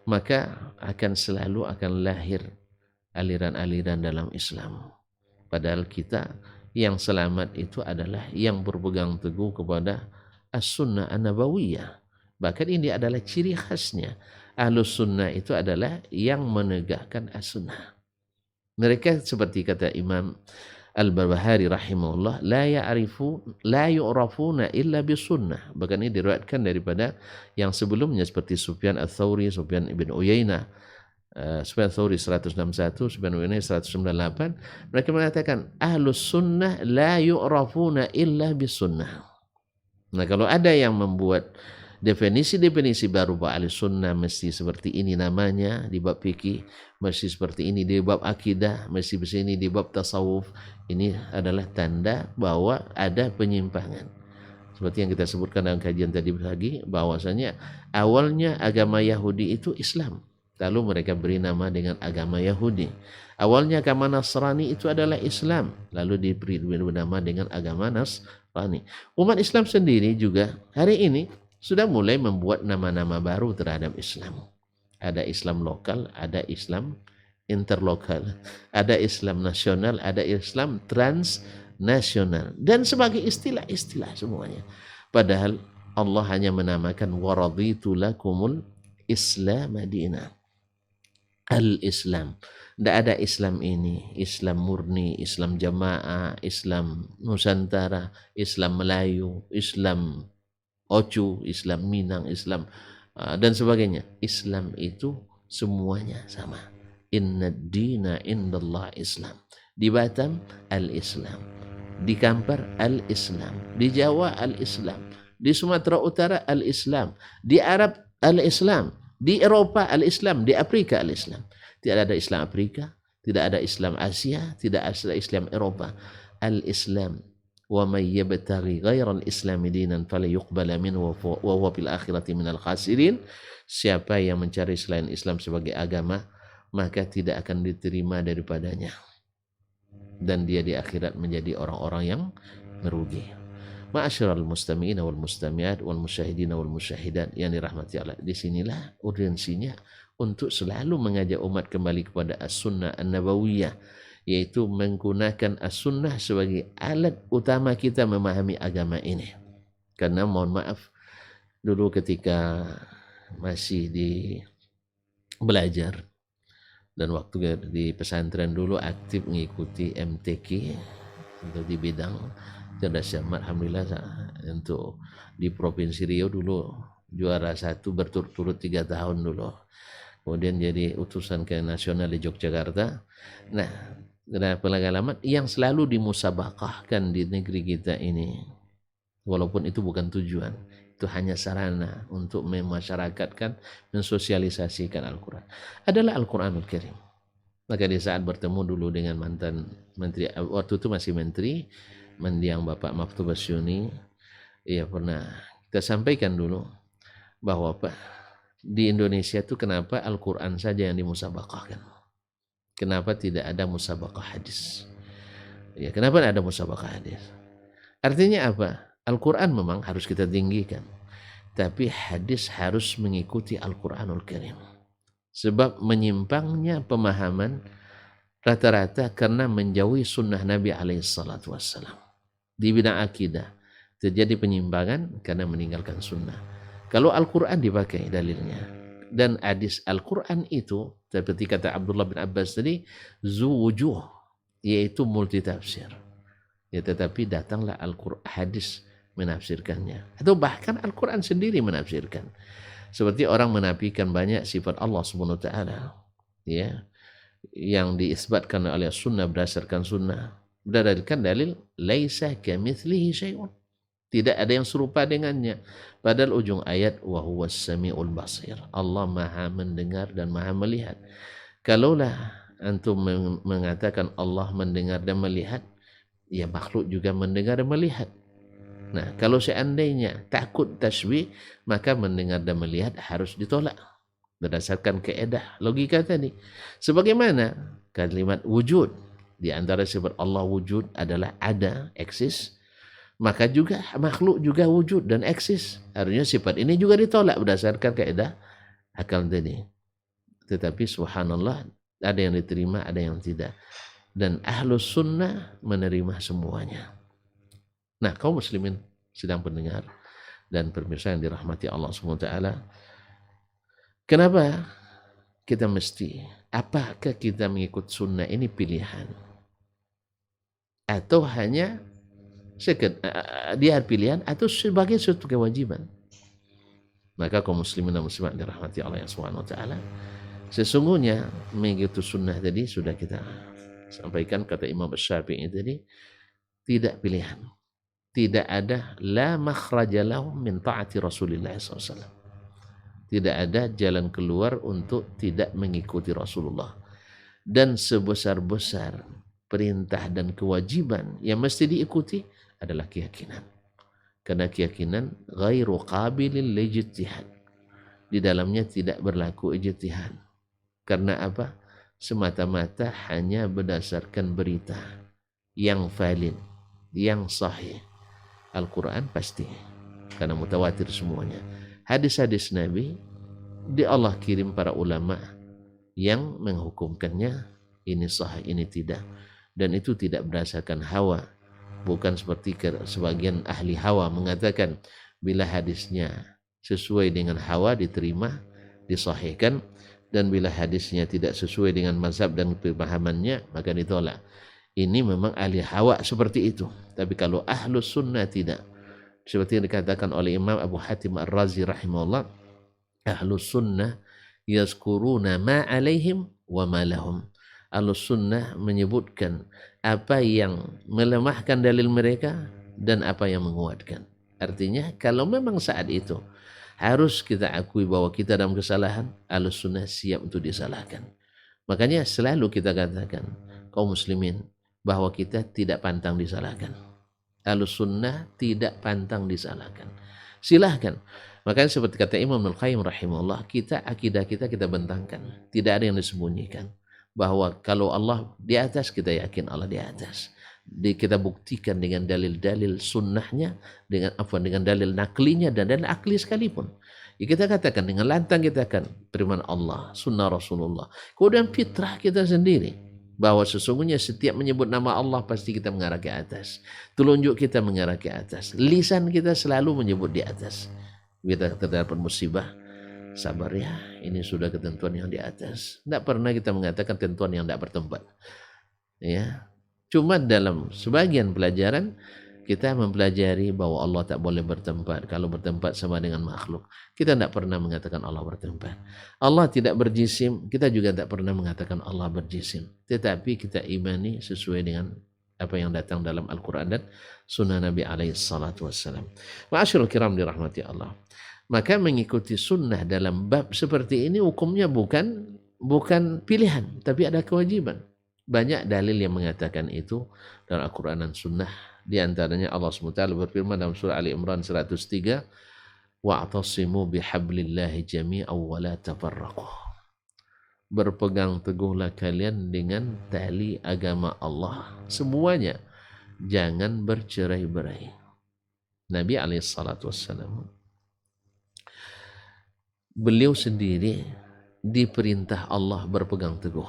maka akan selalu akan lahir aliran-aliran dalam Islam. Padahal kita yang selamat itu adalah yang berpegang teguh kepada as-sunnah an-nabawiyah. Bahkan ini adalah ciri khasnya. Ahlus sunnah itu adalah yang menegakkan as-sunnah. Mereka seperti kata Imam Al-Barbahari rahimahullah, la yu'rafuna illa bisunnah. Bahkan ini diriwayatkan daripada yang sebelumnya seperti Sufyan Ats-Tsauri, Sufyan ibn Uyainah, Sufyan Ats-Tsauri 161, Sufyan ibn Uyainah 198. Mereka mengatakan ahlus sunnah la yu'rafuna illa bisunnah. Nah, kalau ada yang membuat definisi-definisi baru bahwa ahli sunnah mesti seperti ini namanya di bab fikih, mesti seperti ini di bab akidah, mesti seperti ini di bab tasawuf, ini adalah tanda bahwa ada penyimpangan. Seperti yang kita sebutkan dalam kajian tadi pagi, bahwasanya awalnya agama Yahudi itu Islam, lalu mereka beri nama dengan agama Yahudi. Awalnya agama Nasrani itu adalah Islam, lalu diberi nama dengan agama Nasrani. Umat Islam sendiri juga hari ini sudah mulai membuat nama-nama baru terhadap Islam. Ada Islam lokal, ada Islam interlokal, ada Islam nasional, ada Islam transnasional, dan sebagai istilah-istilah semuanya. Padahal Allah hanya menamakan waraditu lakumul Islam Madinah. Al-Islam. Tidak ada Islam ini, Islam murni, Islam jamaah, Islam Nusantara, Islam Melayu, Islam Ocu, Islam Minang, Islam dan sebagainya. Islam itu semuanya sama. Inna dina indallah Islam. Di Batam Al-Islam, di Kampar Al-Islam, di Jawa Al-Islam, di Sumatera Utara Al-Islam, di Arab Al-Islam, di Eropa Al-Islam, di Afrika Al-Islam. Tidak ada Islam Afrika, tidak ada Islam Asia, tidak ada Islam Eropa. Al-Islam. وَمَنْ يَبْتَغِي غَيْرَ الْإِسْلَامِ دِينًا فَلَنْ يُقْبَلَ مِنْهُ وَهُوَ فِي الْآخِرَةِ مِنَ الْخَاسِرِينَ. Siapa yang mencari selain Islam sebagai agama, maka tidak akan diterima daripadanya, dan dia di akhirat menjadi orang-orang yang merugi. Ma'asyiral mustami'in wal mustami'at wal musyahidin wal musyahidat yang dirahmati Allah. Disinilah urgensinya untuk selalu mengajak umat kembali kepada as-sunnah an-nabawiyah, yaitu menggunakan as-sunnah sebagai alat utama kita memahami agama ini. Karena mohon maaf, dulu ketika masih di belajar dan waktu di pesantren dulu aktif mengikuti MTQ untuk di bidang cerdas cermat. Alhamdulillah untuk di Provinsi Riau dulu juara 1 berturut-turut 3 tahun dulu. Kemudian jadi utusan ke nasional di Yogyakarta. Nah, ada pengalaman yang selalu dimusabaqahkan di negeri kita ini, walaupun itu bukan tujuan, itu hanya sarana untuk memasyarakatkan, mensosialisasikan Al-Quran, adalah Al-Quranul Karim. Maka di saat bertemu dulu dengan mantan menteri, waktu itu masih menteri mendiang Bapak Maftub Basyuni, Iya pernah kita sampaikan dulu bahwa Pak, di Indonesia itu kenapa Al-Quran saja yang dimusabaqahkan? Kenapa tidak ada musabaqah hadis? Ya, kenapa tidak ada musabaqah hadis? Artinya apa? Al-Quran memang harus kita tinggikan, tapi hadis harus mengikuti Al-Quranul Karim. Sebab menyimpangnya pemahaman rata-rata karena menjauhi sunnah Nabi alaihissalatu wassalam. Di bidang akidah terjadi penyimpangan karena meninggalkan sunnah. Kalau Al-Quran dipakai dalilnya, dan hadis Al-Quran itu seperti kata Abdullah bin Abbas tadi, zuwujuh, yaitu multi tafsir. Ya, tetapi datanglah Al-Quran hadis menafsirkannya, atau bahkan Al-Quran sendiri menafsirkan. Seperti orang menafikan banyak sifat Allah Subhanahu wa taala, ya, yang diisbatkan oleh sunnah berdasarkan sunnah, berdasarkan dalil laisa kamitslihi syai'un. Tidak ada yang serupa dengannya. Padahal ujung ayat wa huwas samiul basir. Allah Maha mendengar dan Maha melihat. Kalaulah antum mengatakan Allah mendengar dan melihat, ya makhluk juga mendengar dan melihat. Nah, kalau seandainya takut tasbih, maka mendengar dan melihat harus ditolak berdasarkan kaidah logika tadi. Sebagaimana kalimat wujud, di antara sifat Allah wujud adalah ada, eksis, maka juga makhluk juga wujud dan eksis. Harusnya sifat ini juga ditolak berdasarkan kaidah akal tadi. Tetapi subhanallah, ada yang diterima, ada yang tidak. Dan ahlus sunnah menerima semuanya. Nah, kaum muslimin sedang pendengar dan pemirsa yang dirahmati Allah SWT, kenapa kita mesti, apakah kita mengikut sunnah ini pilihan? Atau hanya dia pilihan atau sebagai suatu kewajiban? Maka kaum muslimin dan muslimat dirahmati Allah SWT, sesungguhnya mengikuti sunnah tadi sudah kita sampaikan, kata Imam Syafi'i tadi, tidak pilihan. Tidak ada la makhraja lahum min ta'ati Rasulillah SAW. Tidak ada jalan keluar untuk tidak mengikuti Rasulullah. Dan sebesar-besar perintah dan kewajiban yang mesti diikuti adalah keyakinan. Karena keyakinan ghairu qabilin lijtihad. Di dalamnya tidak berlaku ijtihad. Karena apa? Semata-mata hanya berdasarkan berita yang valid, yang sahih. Al-Quran pasti, karena mutawatir semuanya. Hadis-hadis Nabi, di Allah kirim para ulama yang menghukumkannya, ini sahih, ini tidak. Dan itu tidak berdasarkan hawa. Bukan seperti sebagian ahli hawa mengatakan, bila hadisnya sesuai dengan hawa diterima, disahihkan, dan bila hadisnya tidak sesuai dengan mazhab dan pemahamannya, maka ditolak. Ini memang ahli hawa seperti itu. Tapi kalau ahlus sunnah tidak. Seperti yang dikatakan oleh Imam Abu Hatim Ar-Razi rahimahullah, ahlus sunnah yazkuruna ma alaihim wa ma lahum. Ahlus sunnah menyebutkan apa yang melemahkan dalil mereka dan apa yang menguatkan. Artinya kalau memang saat itu harus kita akui bahwa kita dalam kesalahan, ahlus sunnah siap untuk disalahkan. Makanya selalu kita katakan, kaum muslimin, bahwa kita tidak pantang disalahkan. Ahlus sunnah tidak pantang disalahkan. Silahkan. Makanya seperti kata Imam Al-Qayyim rahimahullah, akidah kita bentangkan. Tidak ada yang disembunyikan. Bahwa kalau Allah di atas, kita yakin Allah di atas. Kita buktikan dengan dalil-dalil sunnahnya, dengan dalil naklinya dan dalil akli sekalipun. Ya, kita katakan dengan lantang, kita akan firman Allah, sunnah Rasulullah. Kemudian fitrah kita sendiri, bahwa sesungguhnya setiap menyebut nama Allah pasti kita mengarah ke atas. Telunjuk kita mengarah ke atas. Lisan kita selalu menyebut di atas. Kita terdapat musibah, sabar ya, ini sudah ketentuan yang di atas. Tidak pernah kita mengatakan ketentuan yang tidak bertempat. Ya, cuma dalam sebagian pelajaran kita mempelajari bahwa Allah tak boleh bertempat. Kalau bertempat sama dengan makhluk. Kita tidak pernah mengatakan Allah bertempat. Allah tidak berjisim, kita juga tak pernah mengatakan Allah berjisim. Tetapi kita imani sesuai dengan apa yang datang dalam Al-Quran dan sunnah Nabi alaihissalatu wassalam. Ma'asyiral kiram dirahmati Allah. Maka mengikuti sunnah dalam bab seperti ini hukumnya bukan pilihan, tapi ada kewajiban. Banyak dalil yang mengatakan itu dalam Al-Quran dan sunnah Di antaranya Allah SWT berfirman dalam surah Ali Imran 103, wa'tasimu bihablillahi jami'an wa la tafarraqu. Berpegang teguhlah kalian dengan tali agama Allah semuanya, jangan bercerai-berai. Nabi SAW, beliau sendiri diperintah Allah berpegang teguh.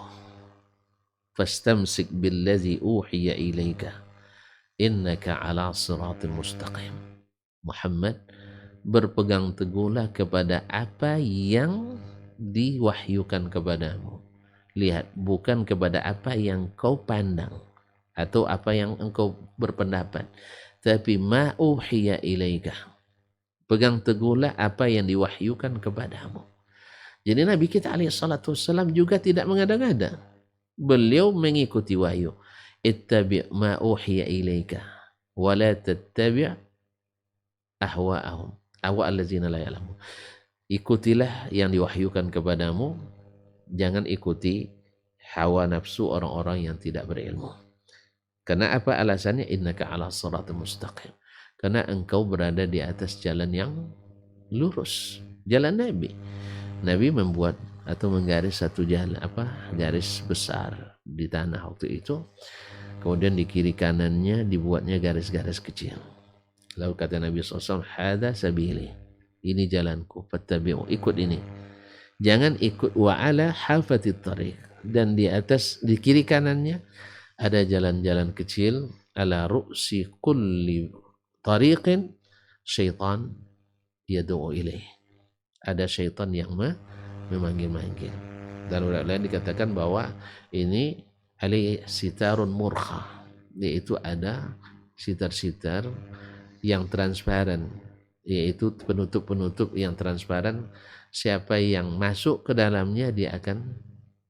Fastamsik billazi uhiya ilaika innaka ala siratin mustaqim. Muhammad, berpegang teguhlah kepada apa yang diwahyukan kepadamu. Lihat, bukan kepada apa yang kau pandang atau apa yang engkau berpendapat, tapi ma uhiya ilaika. Pegang teguhlah apa yang diwahyukan kepadamu. Jadi Nabi kita alaihissalam juga tidak mengada-ngada. Beliau mengikuti wahyu. Ittabi' ma uhiya ilaika wa la tattabi' ahwa'ahum allazina la ya'lamun. Ikutilah yang diwahyukan kepadamu, jangan ikuti hawa nafsu orang-orang yang tidak berilmu. Karena apa alasannya? Innaka ala siratal mustaqim. Karena engkau berada di atas jalan yang lurus, jalan Nabi. Nabi membuat atau menggaris satu jalan, garis besar di tanah waktu itu. Kemudian di kiri kanannya dibuatnya garis-garis kecil. Lalu kata Nabi SAW, hada sabili, ini jalanku, fattabi'u, ikut ini. Jangan ikut wa'ala hafatit tariq. Dan di atas, di kiri kanannya ada jalan-jalan kecil, ala ru'si kulli tariqin syaitan yadu'u ilaih. Ada syaitan yang memanggil-manggil. Dan ulama lain dikatakan bahwa ini alai sitarun murkha, yaitu ada sitar-sitar yang transparan, yaitu penutup-penutup yang transparan. Siapa yang masuk ke dalamnya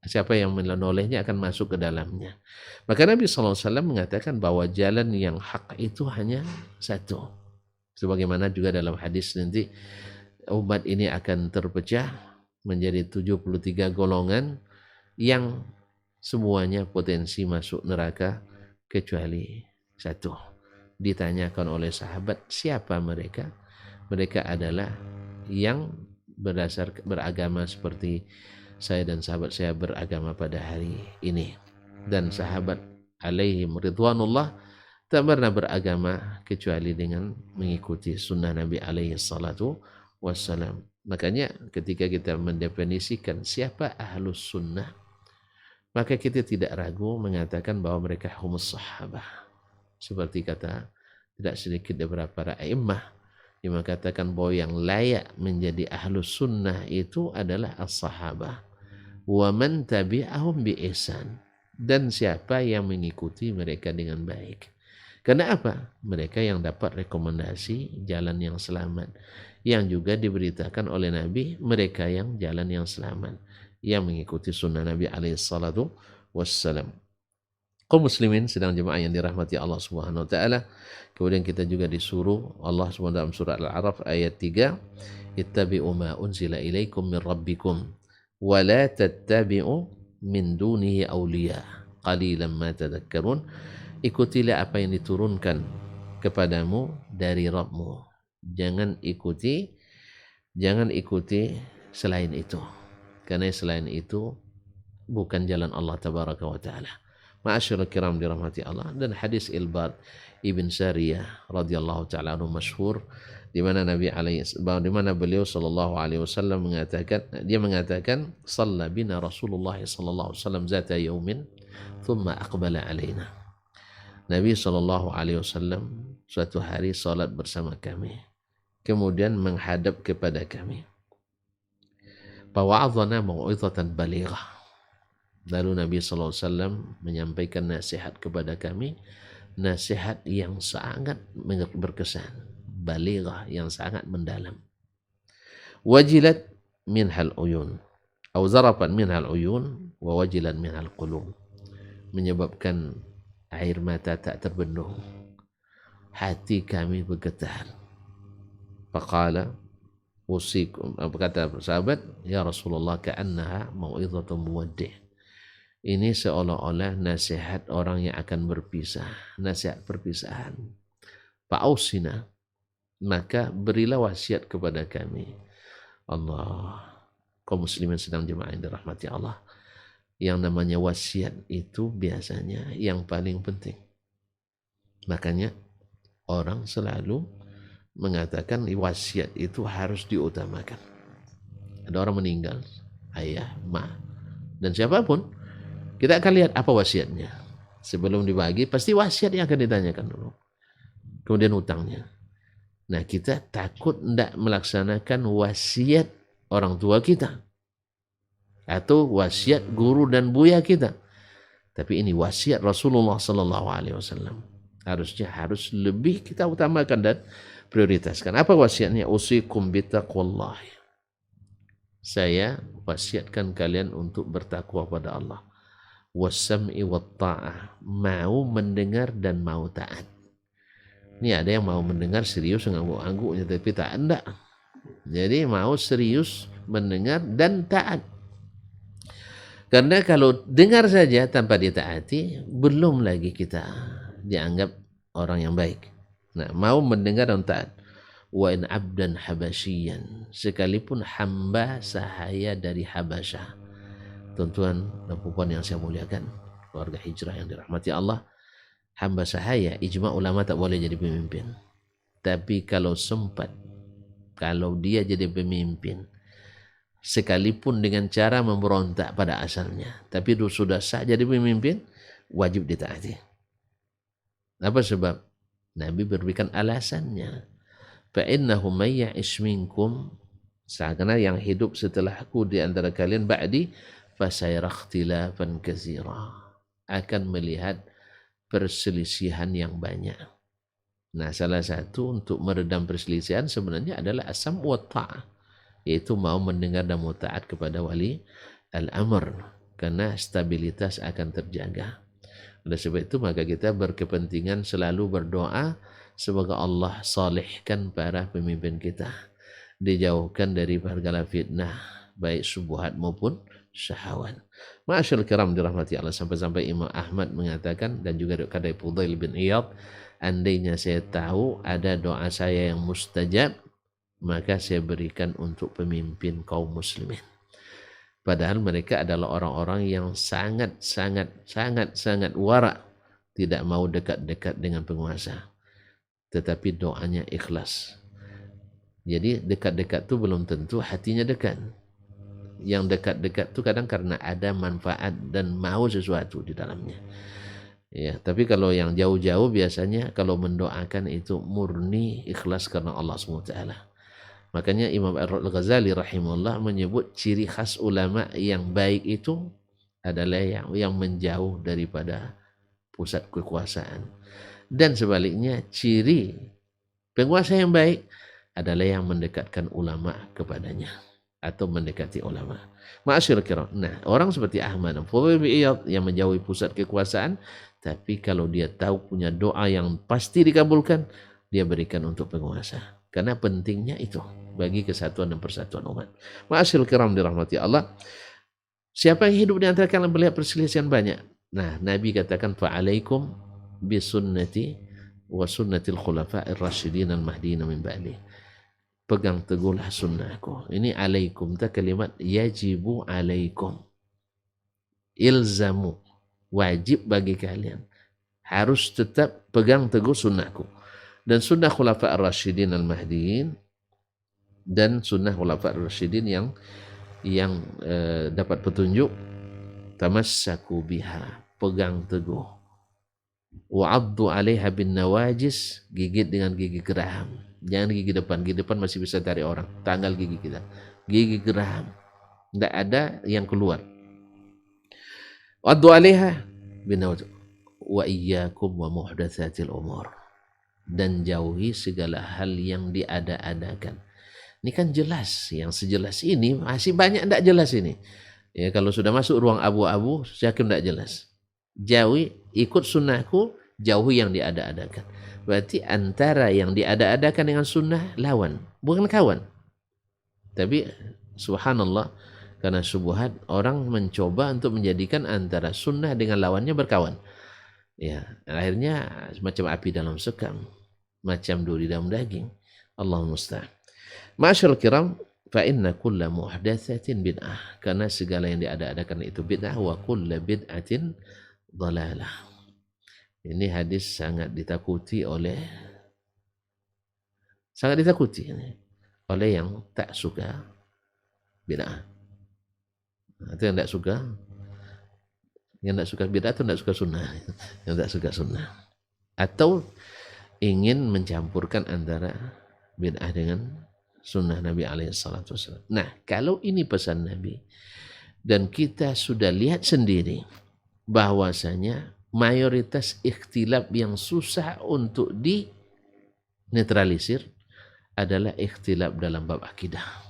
siapa yang menolehnya akan masuk ke dalamnya. Maka Nabi SAW mengatakan bahwa jalan yang hak itu hanya satu. Sebagaimana juga dalam hadis nanti, umat ini akan terpecah menjadi 73 golongan yang semuanya potensi masuk neraka kecuali satu. Ditanyakan oleh sahabat, siapa mereka? Mereka adalah yang beragama seperti saya dan sahabat saya beragama pada hari ini. Dan sahabat alaihim ridwanullah tak pernah beragama kecuali dengan mengikuti sunnah Nabi alaihi salatu wassalam. Makanya ketika kita mendefinisikan siapa ahlus sunnah, maka kita tidak ragu mengatakan bahwa mereka humus sahabah. Seperti kata tidak sedikit beberapa a'immah yang mengatakan bahwa yang layak menjadi ahlus sunnah itu adalah as-sahabah wa man tabi'ahum bi ihsan, dan siapa yang mengikuti mereka dengan baik. Karena apa? Mereka yang dapat rekomendasi jalan yang selamat, yang juga diberitakan oleh Nabi, mereka yang jalan yang selamat, yang mengikuti sunnah Nabi alaihissalatu wassalam. Kaum muslimin sedang jemaah yang dirahmati Allah Subhanahu wa taala. Kemudian kita juga disuruh Allah SWT dalam surah Al-A'raf ayat 3, ittabi'u ma unzila ilaikum min rabbikum wa la tattabi'u min dunihi awliya qalilan ma tadhakkarun. Ikutilah apa yang diturunkan kepadamu dari Rabbmu. Jangan ikuti selain itu. Karena selain itu bukan jalan Allah tabaraka wa taala. Ma'asyiral kiram dirahmati Allah. Dan hadis Ilbad ibn Sariyah radhiyallahu taala anhu masyhur, di mana beliau sallallahu alaihi wasallam mengatakan shalla bina Rasulullah sallallahu alaihi wasallam zata yaumin thumma aqbala alaina. Nabi sallallahu alaihi wasallam suatu hari salat bersama kami, kemudian menghadap kepada kami. Fawa'adhana mau'izatan balighah. Lalu Nabi sallallahu alaihi wasallam menyampaikan nasihat kepada kami, nasihat yang sangat berkesan, balighah, yang sangat mendalam. Wajilat minhal uyun, atau zarafan minhal uyun, wa wajilan minhal qulub. Menyebabkan air mata tak terbendung, hati kami bergetar. Faqala usikum, kata sahabat, ya Rasulullah, ka'annaha mau'izatun muwaddih. Ini seolah-olah nasihat orang yang akan berpisah, nasihat perpisahan. Fa'ausina, maka berilah wasiat kepada kami. Allah, kaum muslimin sedang jemaah yang dirahmati Allah. Yang namanya wasiat itu biasanya yang paling penting. Makanya orang selalu mengatakan wasiat itu harus diutamakan. Ada orang meninggal, ayah, ma, dan siapapun, kita akan lihat apa wasiatnya. Sebelum dibagi, pasti wasiat yang akan ditanyakan dulu. Kemudian utangnya. Nah, kita takut tidak melaksanakan wasiat orang tua kita. Atau wasiat guru dan buya kita. Tapi ini wasiat Rasulullah SAW. Harusnya harus lebih kita utamakan dan prioritaskan. Apa wasiatnya? Usikum bitaqwallah. Saya wasiatkan kalian untuk bertakwa pada Allah. Wassam'i wat ta'ah. Mau mendengar dan mau taat. Ini ada yang mau mendengar serius ngangguk-ngangguknya tapi tak enggak. Jadi mau serius mendengar dan taat. Karena kalau dengar saja tanpa ditaati, belum lagi kita dianggap orang yang baik. Nah, mau mendengar dan taat. Wa in abdan habasyian, sekalipun hamba sahaya dari Habasyah. Tuan-tuan dan puan yang saya muliakan, keluarga hijrah yang dirahmati Allah, hamba sahaya, ijma ulama tak boleh jadi pemimpin. Tapi kalau sempat, kalau dia jadi pemimpin, sekalipun dengan cara memberontak pada asalnya, tapi sudah sah jadi pemimpin, wajib ditaati. Apa sebab? Nabi berikan alasannya. Fa'innahu may ya'ish minkum, karena yang hidup setelahku di antara kalian ba'di fasayara ikhtilafan katsira, akan melihat perselisihan yang banyak. Nah, salah satu untuk meredam perselisihan sebenarnya adalah asam wa ta'ah, yaitu mau mendengar dan mau taat kepada wali al-amr, karena stabilitas akan terjaga. Oleh sebab itu maka kita berkepentingan selalu berdoa semoga Allah salihkan para pemimpin kita, dijauhkan dari segala fitnah baik syubhat maupun syahwat. Ma'asyarul kiram dirahmati Allah, sampai-sampai Imam Ahmad mengatakan dan juga dari Fudail bin Iyad, andainya saya tahu ada doa saya yang mustajab, maka saya berikan untuk pemimpin kaum muslimin. Padahal mereka adalah orang-orang yang sangat wara, tidak mau dekat-dekat dengan penguasa. Tetapi doanya ikhlas. Jadi dekat-dekat itu belum tentu hatinya dekat. Yang dekat-dekat itu kadang karena ada manfaat dan mau sesuatu di dalamnya. Ya, tapi kalau yang jauh-jauh biasanya kalau mendoakan itu murni ikhlas karena Allah SWT. Makanya Imam Al-Ghazali rahimahullah menyebut ciri khas ulama yang baik itu adalah yang menjauh daripada pusat kekuasaan. Dan sebaliknya ciri penguasa yang baik adalah yang mendekatkan ulama kepadanya atau mendekati ulama. Ma'asyarul kiram. Nah, orang seperti Ahmad Fudail bin Iyad yang menjauhi pusat kekuasaan, tapi kalau dia tahu punya doa yang pasti dikabulkan, dia berikan untuk penguasa. Karena pentingnya itu bagi kesatuan dan persatuan umat. Ma'asyarul kiram dirahmati Allah. Siapa yang hidup di antara kalian melihat perselisihan banyak? Nah, Nabi katakan fa'alaikum bisunnati wa sunnatil khulafa'ir rasyidin al-mahdiin min ba'di. Pegang teguhlah sunnahku. Ini alaikum, itu kalimat yajibu alaikum. Ilzamu, wajib bagi kalian. Harus tetap pegang teguh sunnahku. Dan sunnah khulafa'ir rasyidin al-mahdiin, dan sunnah khulafa'ir rasyidin yang dapat petunjuk, tamassaku biha, pegang teguh. Wa'addu 'alaiha bin nawajis, gigit dengan gigi geraham. Jangan gigi depan masih bisa tarik orang, tanggal gigi kita. Gigi geraham, tidak ada yang keluar. Wa'addu 'alaiha bin nawajis wa iyyakum wa muhdatsatil umur, dan jauhi segala hal yang diada-adakan. Ini kan jelas, yang sejelas ini masih banyak tidak jelas ini. Ya, kalau sudah masuk ruang abu-abu, saya yakin tidak jelas. Jauhi, ikut sunnahku, jauhi yang diada-adakan. Berarti antara yang diada-adakan dengan sunnah lawan, bukan kawan. Tapi subhanallah, Karena syubhat orang mencoba untuk menjadikan antara sunnah dengan lawannya berkawan. Ya, akhirnya semacam api dalam sekam, macam duri dalam daging. Allahumma musta'an. Ma'asyiral kiram, fa inna kulla muhdatsatin bid'ah. Karena segala yang diada-adakan itu bid'ah, wa kulla bid'atin dhalalah. Ini hadis sangat ditakuti oleh yang tak suka bid'ah. Atau yang tak suka bid'ah atau tak suka sunnah. Yang tak suka sunnah. Atau ingin mencampurkan antara bid'ah dengan sunnah Nabi alaihissalam. Nah, kalau ini pesan Nabi dan kita sudah lihat sendiri bahwasanya mayoritas ikhtilaf yang susah untuk dinetralisir adalah ikhtilaf dalam bab akidah.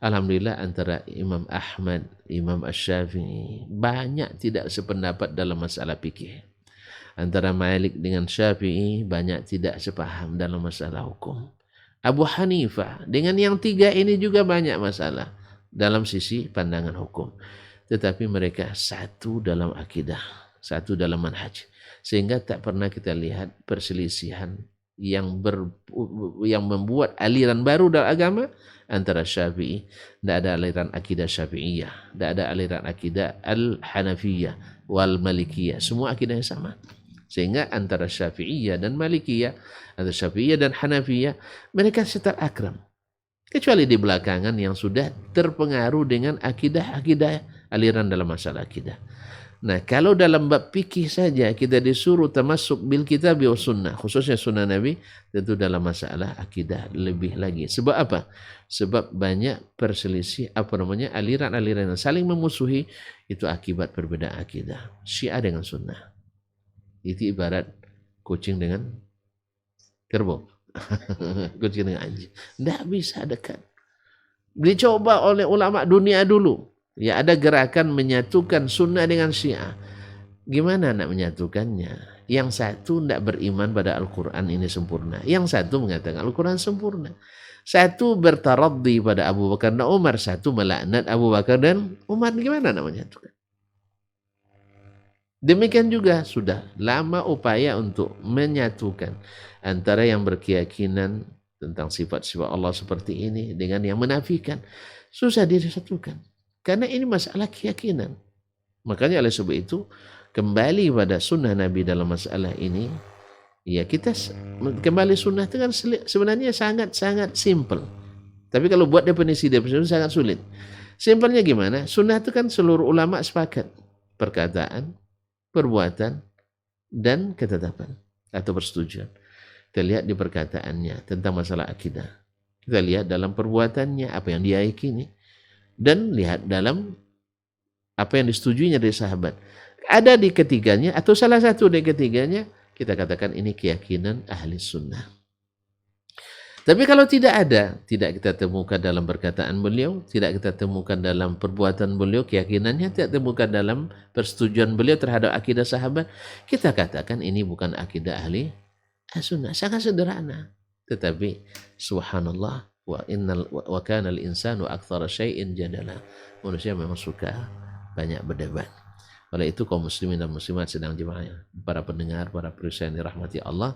Alhamdulillah antara Imam Ahmad, Imam Asy-Syafi'i banyak tidak sependapat dalam masalah fikih. Antara Malik dengan Syafi'i banyak tidak sepaham dalam masalah hukum. Abu Hanifah dengan yang tiga ini juga banyak masalah dalam sisi pandangan hukum. Tetapi mereka satu dalam akidah, satu dalam manhaj. Sehingga tak pernah kita lihat perselisihan yang membuat aliran baru dalam agama antara Syafi'i. Tidak ada aliran akidah Syafi'iyah, tidak ada aliran akidah Al-Hanafiyah wal Malikiyah, semua akidah yang sama. Sehingga antara Syafi'iyah dan Malikiyah, antara Syafi'iyah dan Hanafiyah, mereka setar akram. Kecuali di belakangan yang sudah terpengaruh dengan akidah-akidah aliran dalam masalah akidah. Nah, kalau dalam bab fikih saja kita disuruh termasuk bil kitab wa sunnah, khususnya sunnah Nabi, tentu dalam masalah akidah lebih lagi. Sebab apa? Sebab banyak perselisih aliran-aliran yang saling memusuhi, itu akibat perbedaan akidah. Syiah dengan sunnah. Itu ibarat kucing dengan kerbau. Kucing dengan anjing. Tidak bisa dekat. Dicoba oleh ulama dunia dulu. Ya, ada gerakan menyatukan sunnah dengan syiah. Gimana nak menyatukannya? Yang satu tidak beriman pada Al-Quran ini sempurna. Yang satu mengatakan Al-Quran sempurna. Satu bertaraddi pada Abu Bakar dan Umar. Satu melaknat Abu Bakar dan Umar. Gimana nak menyatukan? Demikian juga sudah lama upaya untuk menyatukan antara yang berkeyakinan tentang sifat-sifat Allah seperti ini dengan yang menafikan. Susah disatukan. Karena ini masalah keyakinan. Makanya oleh sebab itu, kembali pada sunnah Nabi dalam masalah ini, ya kita kembali sunnah itu kan sebenarnya sangat-sangat simple. Tapi kalau buat definisi sangat sulit. Simpelnya gimana? Sunnah itu kan seluruh ulama sepakat. Perkataan, perbuatan, dan ketetapan atau persetujuan. Kita lihat di perkataannya tentang masalah akidah. Kita lihat dalam perbuatannya, apa yang dia yakini. Dan lihat dalam apa yang disetujuinya dari sahabat. Ada di ketiganya atau salah satu dari ketiganya, kita katakan ini keyakinan ahli sunnah. Tapi kalau tidak ada, tidak kita temukan dalam perkataan beliau, tidak kita temukan dalam perbuatan beliau, keyakinannya tidak temukan dalam persetujuan beliau terhadap akidah sahabat, kita katakan ini bukan akidah ahli sunnah. Sangat sederhana. Tetapi subhanallah, wa kana al-insanu aktsara syai'in jadala. Manusia memang suka banyak berdebat. Oleh itu kaum muslimin dan muslimat sedang jemaah, para pendengar, para pemirsa yang dirahmati Allah,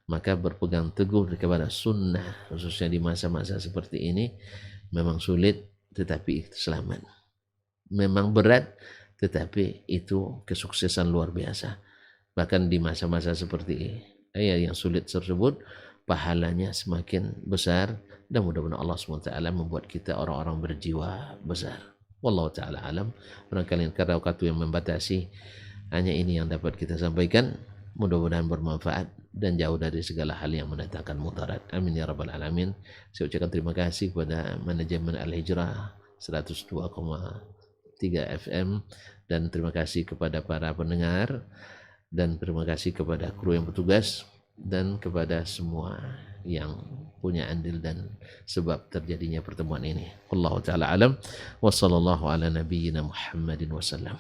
maka berpegang teguh kepada sunnah, khususnya di masa-masa seperti ini, memang sulit tetapi itu selamat. Memang berat tetapi itu kesuksesan luar biasa. Bahkan di masa-masa seperti yang sulit tersebut, pahalanya semakin besar, dan mudah-mudahan Allah SWT membuat kita orang-orang berjiwa besar. Wallahu ta'ala alam. Barangkali karena waktu yang membatasi, hanya ini yang dapat kita sampaikan. Mudah-mudahan bermanfaat dan jauh dari segala hal yang mendatangkan mudarat. Amin ya rabbal alamin. Saya ucapkan terima kasih kepada manajemen Al-Hijrah 102,3 FM, dan terima kasih kepada para pendengar, dan terima kasih kepada kru yang bertugas, dan kepada semua yang punya andil dan sebab terjadinya pertemuan ini. Wallahu ta'ala alam wa sallallahu ala nabiyyina Muhammadin wasallam.